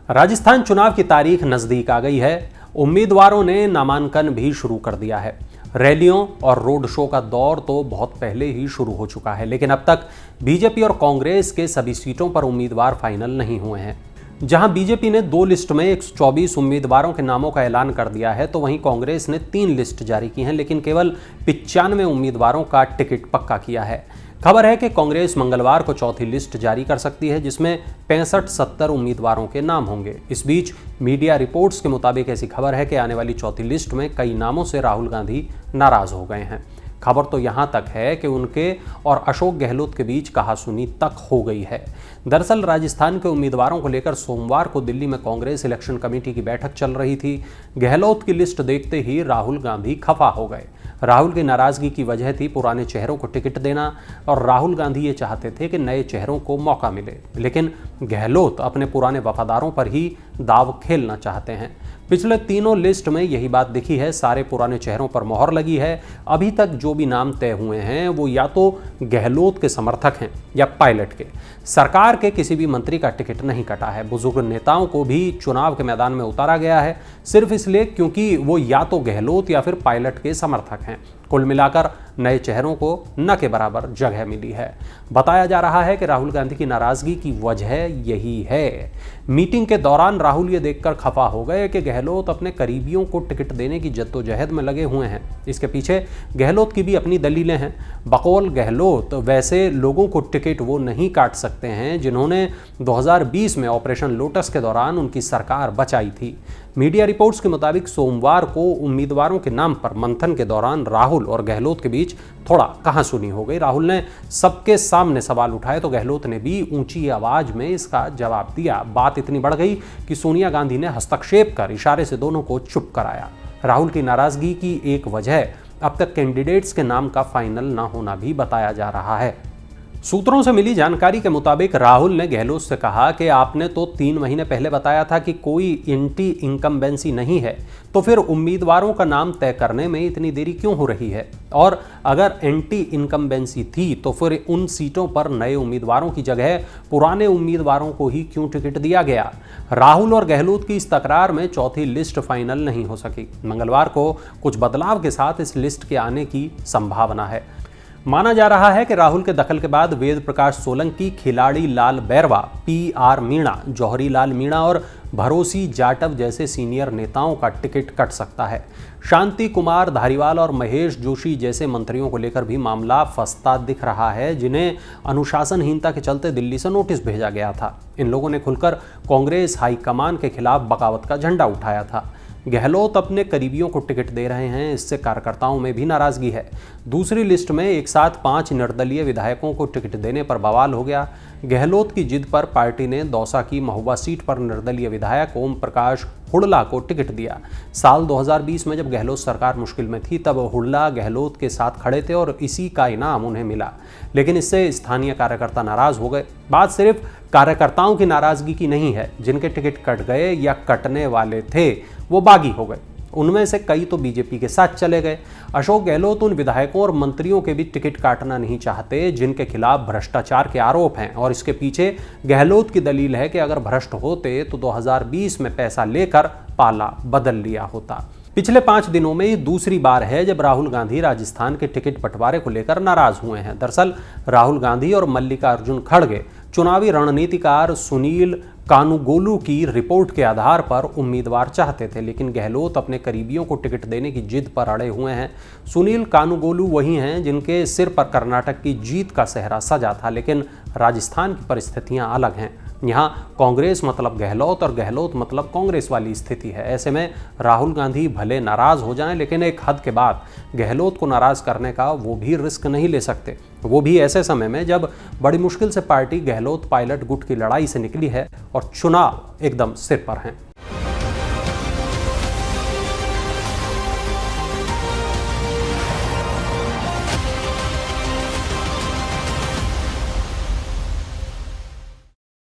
राजस्थान चुनाव की तारीख नजदीक आ गई है। उम्मीदवारों ने नामांकन भी शुरू कर दिया है। रैलियों और रोड शो का दौर तो बहुत पहले ही शुरू हो चुका है, लेकिन अब तक बीजेपी और कांग्रेस के सभी सीटों पर उम्मीदवार फाइनल नहीं हुए हैं। जहां बीजेपी ने 2 लिस्ट में 124 उम्मीदवारों के नामों का ऐलान कर दिया है, तो वहीं कांग्रेस ने 3 लिस्ट जारी की हैं, लेकिन केवल 95 उम्मीदवारों का टिकट पक्का किया है। खबर है कि कांग्रेस मंगलवार को चौथी लिस्ट जारी कर सकती है, जिसमें 65-70 उम्मीदवारों के नाम होंगे। इस बीच मीडिया रिपोर्ट्स के मुताबिक ऐसी खबर है कि आने वाली चौथी लिस्ट में कई नामों से राहुल गांधी नाराज हो गए हैं। खबर तो यहां तक है कि उनके और अशोक गहलोत के बीच कहासुनी तक हो गई है। दरअसल राजस्थान के उम्मीदवारों को लेकर सोमवार को दिल्ली में कांग्रेस इलेक्शन कमेटी की बैठक चल रही थी। गहलोत की लिस्ट देखते ही राहुल गांधी खफा हो गए। राहुल की नाराजगी की वजह थी पुराने चेहरों को टिकट देना, और राहुल गांधी ये चाहते थे कि नए चेहरों को मौका मिले, लेकिन गहलोत अपने पुराने वफादारों पर ही दाव खेलना चाहते हैं। पिछले तीनों लिस्ट में यही बात दिखी है, सारे पुराने चेहरों पर मोहर लगी है। अभी तक जो भी नाम तय हुए हैं वो या तो गहलोत के समर्थक हैं या पायलट के। सरकार के किसी भी मंत्री का टिकट नहीं कटा है। बुजुर्ग नेताओं को भी चुनाव के मैदान में उतारा गया है, सिर्फ इसलिए क्योंकि वो या तो गहलोत या फिर पायलट के समर्थक हैं। कुल मिलाकर नए चेहरों को न के बराबर जगह मिली है। बताया जा रहा है कि राहुल गांधी की नाराजगी की वजह यही है। मीटिंग के दौरान राहुल ये देखकर खफा हो गए कि गहलोत अपने करीबियों को टिकट देने की जद्दोजहद में लगे हुए हैं। इसके पीछे गहलोत की भी अपनी दलीलें हैं। बकौल गहलोत, वैसे लोगों को टिकट वो नहीं काट सकते हैं जिन्होंने 2020 में ऑपरेशन लोटस के दौरान उनकी सरकार बचाई थी। मीडिया रिपोर्ट्स के मुताबिक सोमवार को उम्मीदवारों के नाम पर मंथन के दौरान राहुल और गहलोत के बीच थोड़ा कहासुनी हो गई। राहुल ने सबके सामने सवाल उठाए तो गहलोत ने भी ऊंची आवाज में इसका जवाब दिया। बात इतनी बढ़ गई कि सोनिया गांधी ने हस्तक्षेप कर इशारे से दोनों को चुप कराया। राहुल की नाराजगी की एक वजह अब तक कैंडिडेट्स के नाम का फाइनल ना होना भी बताया जा रहा है। सूत्रों से मिली जानकारी के मुताबिक राहुल ने गहलोत से कहा कि आपने तो 3 महीने पहले बताया था कि कोई एंटी इनकम्बेंसी नहीं है, तो फिर उम्मीदवारों का नाम तय करने में इतनी देरी क्यों हो रही है? और अगर एंटी इनकम्बेंसी थी तो फिर उन सीटों पर नए उम्मीदवारों की जगह पुराने उम्मीदवारों को ही क्यों टिकट दिया गया? राहुल और गहलोत की इस तकरार में चौथी लिस्ट फाइनल नहीं हो सकी। मंगलवार को कुछ बदलाव के साथ इस लिस्ट के आने की संभावना है। माना जा रहा है कि राहुल के दखल के बाद वेद प्रकाश सोलंकी, खिलाड़ी लाल बैरवा, PR मीणा, जौहरी लाल मीणा और भरोसी जाटव जैसे सीनियर नेताओं का टिकट कट सकता है। शांति कुमार धारीवाल और महेश जोशी जैसे मंत्रियों को लेकर भी मामला फंसता दिख रहा है, जिन्हें अनुशासनहीनता के चलते दिल्ली से नोटिस भेजा गया था। इन लोगों ने खुलकर कांग्रेस हाईकमान के खिलाफ बगावत का झंडा उठाया था। गहलोत अपने करीबियों को टिकट दे रहे हैं, इससे कार्यकर्ताओं में भी नाराजगी है। दूसरी लिस्ट में एक साथ 5 निर्दलीय विधायकों को टिकट देने पर बवाल हो गया। गहलोत की जिद पर पार्टी ने दौसा की महुआ सीट पर निर्दलीय विधायक ओम प्रकाश हुड़ला को टिकट दिया। साल 2020 में जब गहलोत सरकार मुश्किल में थी, तब हुड़ला गहलोत के साथ खड़े थे और इसी का इनाम उन्हें मिला, लेकिन इससे स्थानीय कार्यकर्ता नाराज हो गए। बात सिर्फ कार्यकर्ताओं की नाराजगी की नहीं है। जिनके टिकट कट गए या कटने वाले थे वो बागी हो गए। उनमें से कई तो बीजेपी के साथ चले गए। अशोक गहलोत उन विधायकों और मंत्रियों के भी टिकट काटना नहीं चाहते जिनके खिलाफ भ्रष्टाचार के आरोप हैं, और इसके पीछे गहलोत की दलील है कि अगर भ्रष्ट होते तो 2020 में पैसा लेकर पाला बदल लिया होता। पिछले 5 दिनों में ये दूसरी बार है जब राहुल गांधी राजस्थान के टिकट बंटवारे को लेकर नाराज हुए हैं। दरअसल राहुल गांधी और मल्लिकार्जुन खड़गे चुनावी रणनीतिकार सुनील कानुगोलू की रिपोर्ट के आधार पर उम्मीदवार चाहते थे, लेकिन गहलोत अपने करीबियों को टिकट देने की जिद पर अड़े हुए हैं। सुनील कानुगोलू वही हैं जिनके सिर पर कर्नाटक की जीत का सेहरा सजा था, लेकिन राजस्थान की परिस्थितियां अलग हैं। यहाँ कांग्रेस मतलब गहलोत और गहलोत मतलब कांग्रेस वाली स्थिति है। ऐसे में राहुल गांधी भले नाराज हो जाएं, लेकिन एक हद के बाद गहलोत को नाराज करने का वो भी रिस्क नहीं ले सकते, वो भी ऐसे समय में जब बड़ी मुश्किल से पार्टी गहलोत पायलट गुट की लड़ाई से निकली है और चुनाव एकदम सिर पर हैं।